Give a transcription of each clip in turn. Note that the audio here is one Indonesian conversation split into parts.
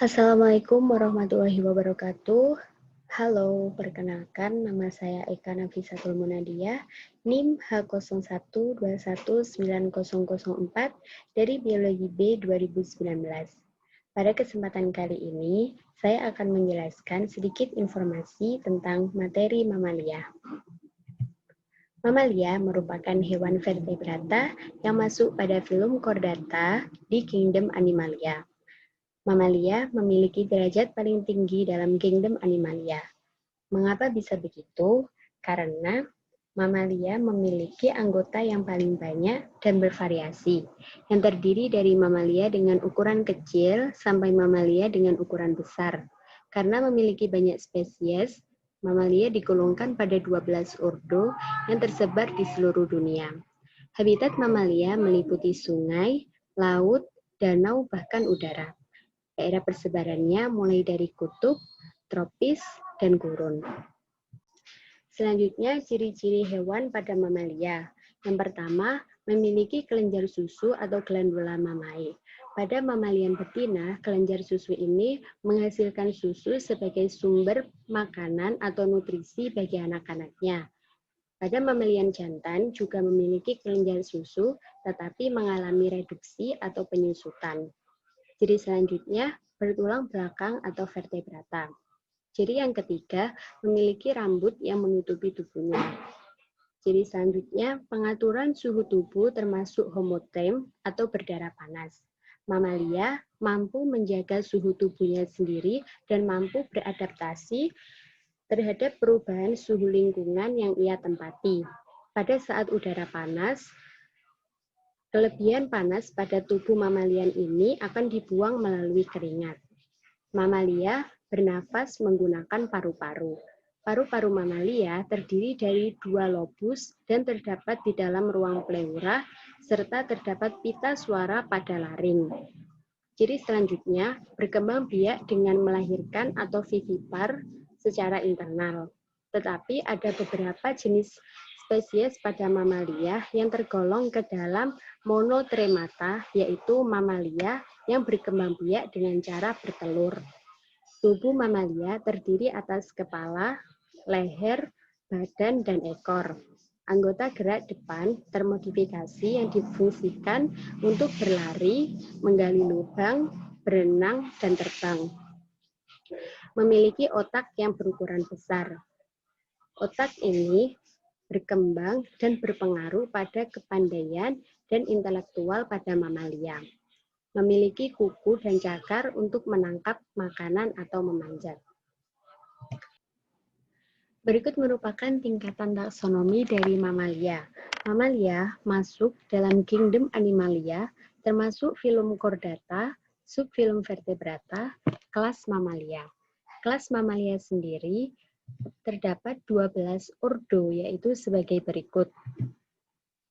Assalamualaikum warahmatullahi wabarakatuh. Halo, perkenalkan nama saya Eka Nafisatul Munadiah, NIM H01219004 dari Biologi B 2019. Pada kesempatan kali ini, saya akan menjelaskan sedikit informasi tentang materi mamalia. Mamalia merupakan hewan vertebrata yang masuk pada filum Chordata di Kingdom Animalia. Mamalia memiliki derajat paling tinggi dalam kingdom Animalia. Mengapa bisa begitu? Karena mamalia memiliki anggota yang paling banyak dan bervariasi, yang terdiri dari mamalia dengan ukuran kecil sampai mamalia dengan ukuran besar. Karena memiliki banyak spesies, mamalia digolongkan pada 12 ordo yang tersebar di seluruh dunia. Habitat mamalia meliputi sungai, laut, danau, bahkan udara. Daerah persebarannya mulai dari kutub, tropis, dan gurun. Selanjutnya, ciri-ciri hewan pada mamalia. Yang pertama, memiliki kelenjar susu atau glandula mamae. Pada mamalian betina, kelenjar susu ini menghasilkan susu sebagai sumber makanan atau nutrisi bagi anak-anaknya. Pada mamalian jantan juga memiliki kelenjar susu, tetapi mengalami reduksi atau penyusutan. Ciri selanjutnya, bertulang belakang atau vertebrata. Ciri yang ketiga, memiliki rambut yang menutupi tubuhnya. Ciri selanjutnya, pengaturan suhu tubuh termasuk homotherm atau berdarah panas. Mamalia mampu menjaga suhu tubuhnya sendiri dan mampu beradaptasi terhadap perubahan suhu lingkungan yang ia tempati. Pada saat udara panas, kelebihan panas pada tubuh mamalian ini akan dibuang melalui keringat. Mamalia bernafas menggunakan paru-paru. Paru-paru mamalia terdiri dari 2 lobus dan terdapat di dalam ruang pleura, serta terdapat pita suara pada laring. Ciri selanjutnya, berkembang biak dengan melahirkan atau vivipar secara internal. Tetapi ada beberapa jenis spesies pada mamalia yang tergolong ke dalam monotremata, yaitu mamalia yang berkembang biak dengan cara bertelur. Tubuh mamalia terdiri atas kepala, leher, badan, dan ekor. Anggota gerak depan termodifikasi yang difungsikan untuk berlari, menggali lubang, berenang, dan terbang. Memiliki otak yang berukuran besar. Otak ini berkembang dan berpengaruh pada kepandaian dan intelektual pada mamalia. Memiliki kuku dan cakar untuk menangkap makanan atau memanjat. Berikut merupakan tingkatan taksonomi dari mamalia. Mamalia masuk dalam kingdom Animalia, termasuk filum Chordata, subfilum Vertebrata, kelas mamalia. Kelas mamalia sendiri terdapat 12 ordo, yaitu sebagai berikut.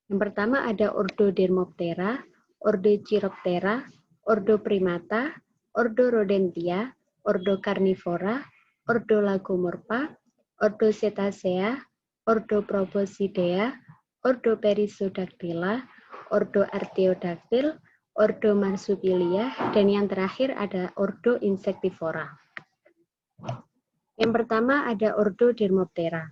Yang pertama ada ordo Dermoptera, ordo Chiroptera, ordo Primata, ordo Rodentia, ordo Carnivora, ordo Lagomorpha, ordo Cetacea, ordo Proboscidea, ordo Perissodactyla, ordo Artiodactyl, ordo Marsupilia, dan yang terakhir ada ordo Insectivora. Yang pertama ada ordo Dermoptera.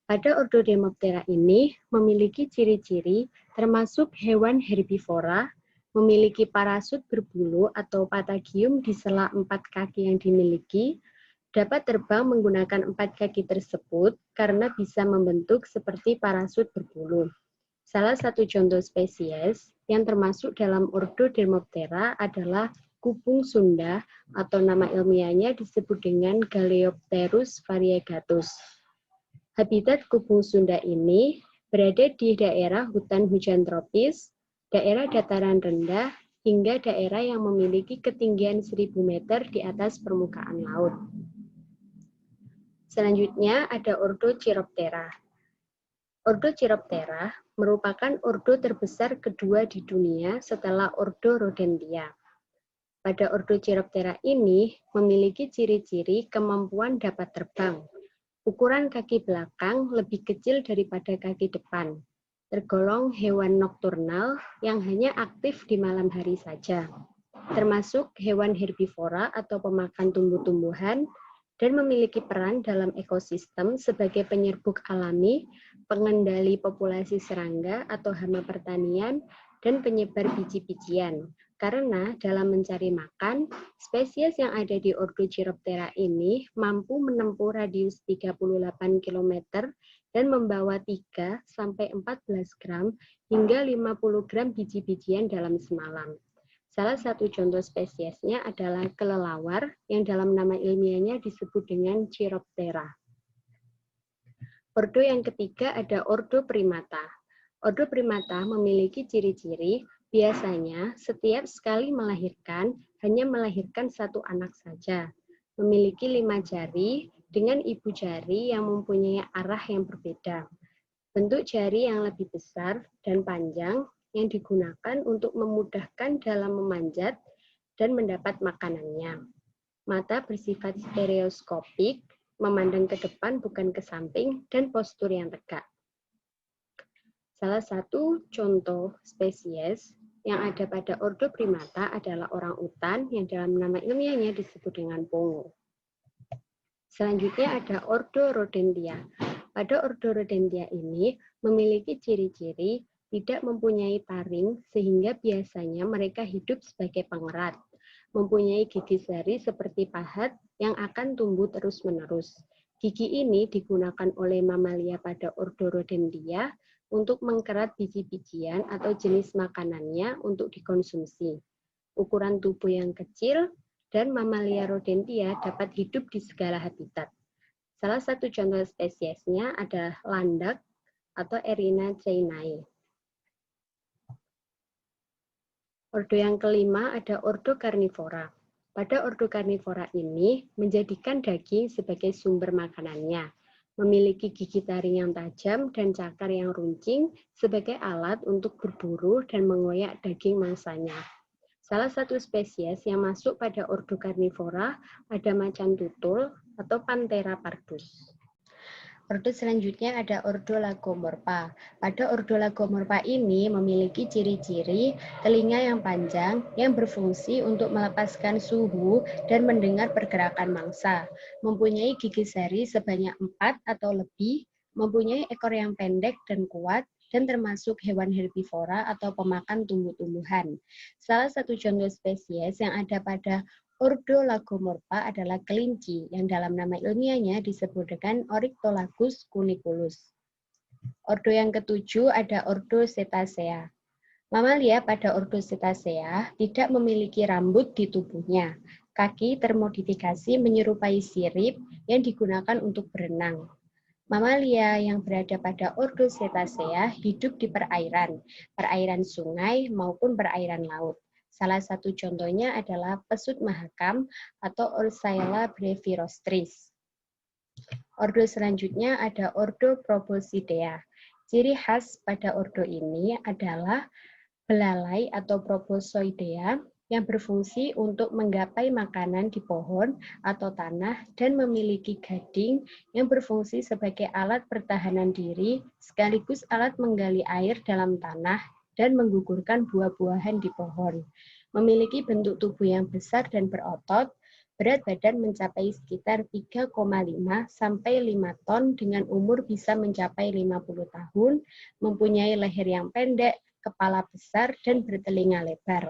Pada ordo Dermoptera ini memiliki ciri-ciri termasuk hewan herbivora, memiliki parasut berbulu atau patagium di sela 4 kaki yang dimiliki, dapat terbang menggunakan 4 kaki tersebut karena bisa membentuk seperti parasut berbulu. Salah satu contoh spesies yang termasuk dalam ordo Dermoptera adalah kupung Sunda atau nama ilmiahnya disebut dengan Galeopterus variegatus. Habitat kupung Sunda ini berada di daerah hutan hujan tropis, daerah dataran rendah, hingga daerah yang memiliki ketinggian 1000 meter di atas permukaan laut. Selanjutnya ada ordo Chiroptera. Ordo Chiroptera merupakan ordo terbesar kedua di dunia setelah ordo Rodentia. Pada ordo Chiroptera ini memiliki ciri-ciri kemampuan dapat terbang. Ukuran kaki belakang lebih kecil daripada kaki depan. Tergolong hewan nokturnal yang hanya aktif di malam hari saja. termasuk hewan herbivora atau pemakan tumbuh-tumbuhan, dan memiliki peran dalam ekosistem sebagai penyerbuk alami, pengendali populasi serangga atau hama pertanian, dan penyebar biji-bijian. Karena dalam mencari makan, spesies yang ada di ordo Chiroptera ini mampu menempuh radius 38 km dan membawa 3-14 gram hingga 50 gram biji-bijian dalam semalam. Salah satu contoh spesiesnya adalah kelelawar yang dalam nama ilmiahnya disebut dengan Chiroptera. Ordo yang ketiga ada ordo Primata. Ordo Primata memiliki ciri-ciri biasanya setiap sekali melahirkan hanya melahirkan satu anak saja. Memiliki 5 jari dengan ibu jari yang mempunyai arah yang berbeda. Bentuk jari yang lebih besar dan panjang yang digunakan untuk memudahkan dalam memanjat dan mendapat makanannya. Mata bersifat stereoskopik, memandang ke depan bukan ke samping, dan postur yang tegak. Salah satu contoh spesies yang ada pada ordo Primata adalah orang utan yang dalam nama ilmiahnya disebut dengan pongo. Selanjutnya ada ordo Rodentia. Pada ordo Rodentia ini memiliki ciri-ciri tidak mempunyai taring sehingga biasanya mereka hidup sebagai pengerat. Mempunyai gigi sari seperti pahat yang akan tumbuh terus-menerus. Gigi ini digunakan oleh mamalia pada ordo Rodentia untuk mengkerat biji-bijian atau jenis makanannya untuk dikonsumsi. Ukuran tubuh yang kecil dan mamalia Rodentia dapat hidup di segala habitat. Salah satu contoh spesiesnya adalah landak atau Erinaceinae. Ordo yang kelima ada ordo Carnivora. Pada ordo Carnivora ini menjadikan daging sebagai sumber makanannya. Memiliki gigi taring yang tajam dan cakar yang runcing sebagai alat untuk berburu dan mengoyak daging mangsanya. Salah satu spesies yang masuk pada ordo Carnivora ada macan tutul atau Panthera pardus. Ordo selanjutnya ada ordo Lagomorpha. Pada ordo Lagomorpha ini memiliki ciri-ciri telinga yang panjang yang berfungsi untuk melepaskan suhu dan mendengar pergerakan mangsa. Mempunyai gigi sari sebanyak 4 atau lebih, mempunyai ekor yang pendek dan kuat, dan termasuk hewan herbivora atau pemakan tumbuh-tumbuhan. Salah satu contoh spesies yang ada pada ordo Lagomorpha adalah kelinci yang dalam nama ilmiahnya disebut dengan Oryctolagus cuniculus. Ordo yang ketujuh ada ordo Cetacea. Mamalia pada ordo Cetacea tidak memiliki rambut di tubuhnya. Kaki termodifikasi menyerupai sirip yang digunakan untuk berenang. Mamalia yang berada pada ordo Cetacea hidup di perairan sungai maupun perairan laut. Salah satu contohnya adalah pesut mahakam atau Ursaela brevirostris. Ordo selanjutnya ada ordo Proboscidea. Ciri khas pada ordo ini adalah belalai atau Proboscoidea yang berfungsi untuk menggapai makanan di pohon atau tanah dan memiliki gading yang berfungsi sebagai alat pertahanan diri sekaligus alat menggali air dalam tanah dan menggugurkan buah-buahan di pohon. Memiliki bentuk tubuh yang besar dan berotot, berat badan mencapai sekitar 3,5 sampai 5 ton dengan umur bisa mencapai 50 tahun, mempunyai leher yang pendek, kepala besar, dan bertelinga lebar.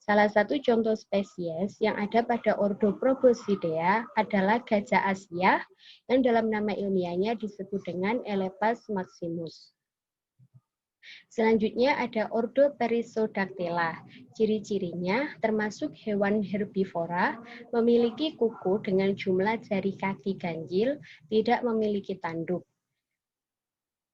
Salah satu contoh spesies yang ada pada ordo Proboscidea adalah gajah Asia yang dalam nama ilmiahnya disebut dengan Elephas maximus. Selanjutnya ada ordo Perissodactyla. Ciri-cirinya termasuk hewan herbivora, memiliki kuku dengan jumlah jari kaki ganjil, tidak memiliki tanduk.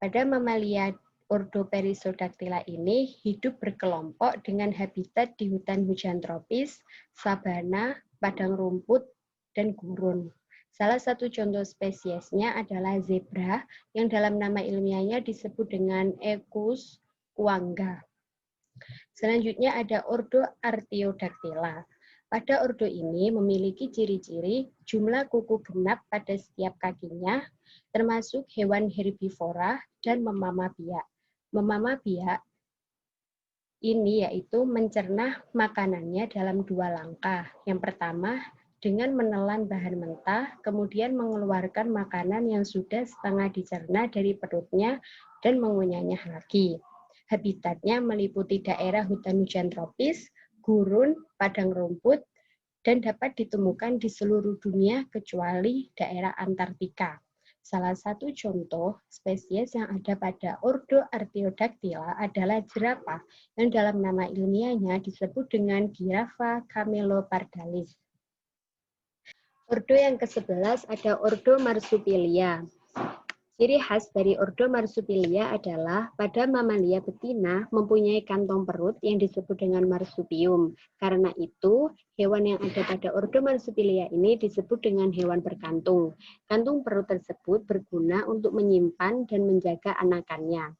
Pada mamalia ordo Perissodactyla ini hidup berkelompok dengan habitat di hutan hujan tropis, sabana, padang rumput, dan gurun. Salah satu contoh spesiesnya adalah zebra yang dalam nama ilmiahnya disebut dengan Equus quagga. Selanjutnya ada ordo Artiodactyla. Pada ordo ini memiliki ciri-ciri jumlah kuku genap pada setiap kakinya, termasuk hewan herbivora dan memama biak. Memama biak Ini yaitu mencerna makanannya dalam 2 langkah. Yang pertama, dengan menelan bahan mentah, kemudian mengeluarkan makanan yang sudah setengah dicerna dari perutnya dan mengunyahnya lagi. Habitatnya meliputi daerah hutan hujan tropis, gurun, padang rumput, dan dapat ditemukan di seluruh dunia kecuali daerah Antartika. Salah satu contoh spesies yang ada pada ordo Artiodactyla adalah jerapah yang dalam nama ilmiahnya disebut dengan Giraffa camelopardalis. Ordo yang ke-11 ada ordo Marsupilia. Ciri khas dari ordo Marsupilia adalah pada mamalia betina mempunyai kantong perut yang disebut dengan marsupium. Karena itu, hewan yang ada pada ordo Marsupilia ini disebut dengan hewan berkantung. Kantung perut tersebut berguna untuk menyimpan dan menjaga anakannya.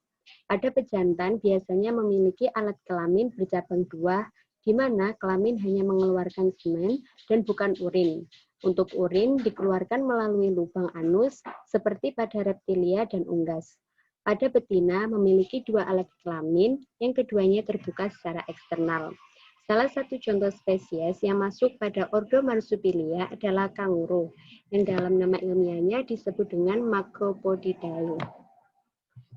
Pada pejantan biasanya memiliki alat kelamin bercabang 2, di mana kelamin hanya mengeluarkan semen dan bukan urin. Untuk urin dikeluarkan melalui lubang anus seperti pada reptilia dan unggas. Pada betina memiliki 2 alat kelamin, yang keduanya terbuka secara eksternal. Salah satu contoh spesies yang masuk pada ordo Marsupilia adalah kanguru, yang dalam nama ilmiahnya disebut dengan Macropodidae.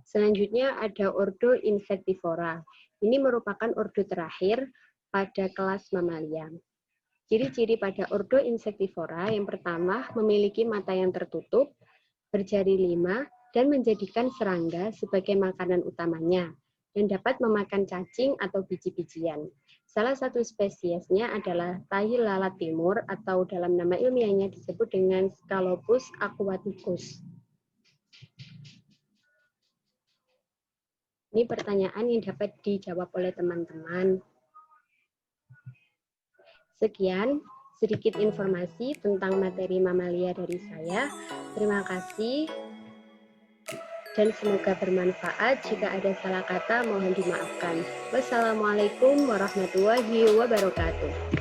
Selanjutnya ada ordo Insectivora. Ini merupakan ordo terakhir pada kelas mamalia. Ciri-ciri pada ordo Insectivora yang pertama memiliki mata yang tertutup, berjari 5, dan menjadikan serangga sebagai makanan utamanya, dan dapat memakan cacing atau biji-bijian. Salah satu spesiesnya adalah tahi lalat timur atau dalam nama ilmiahnya disebut dengan Scalopus aquaticus. Ini pertanyaan yang dapat dijawab oleh teman-teman. Sekian sedikit informasi tentang materi mamalia dari saya. Terima kasih dan semoga bermanfaat. Jika ada salah kata mohon dimaafkan. Wassalamualaikum warahmatullahi wabarakatuh.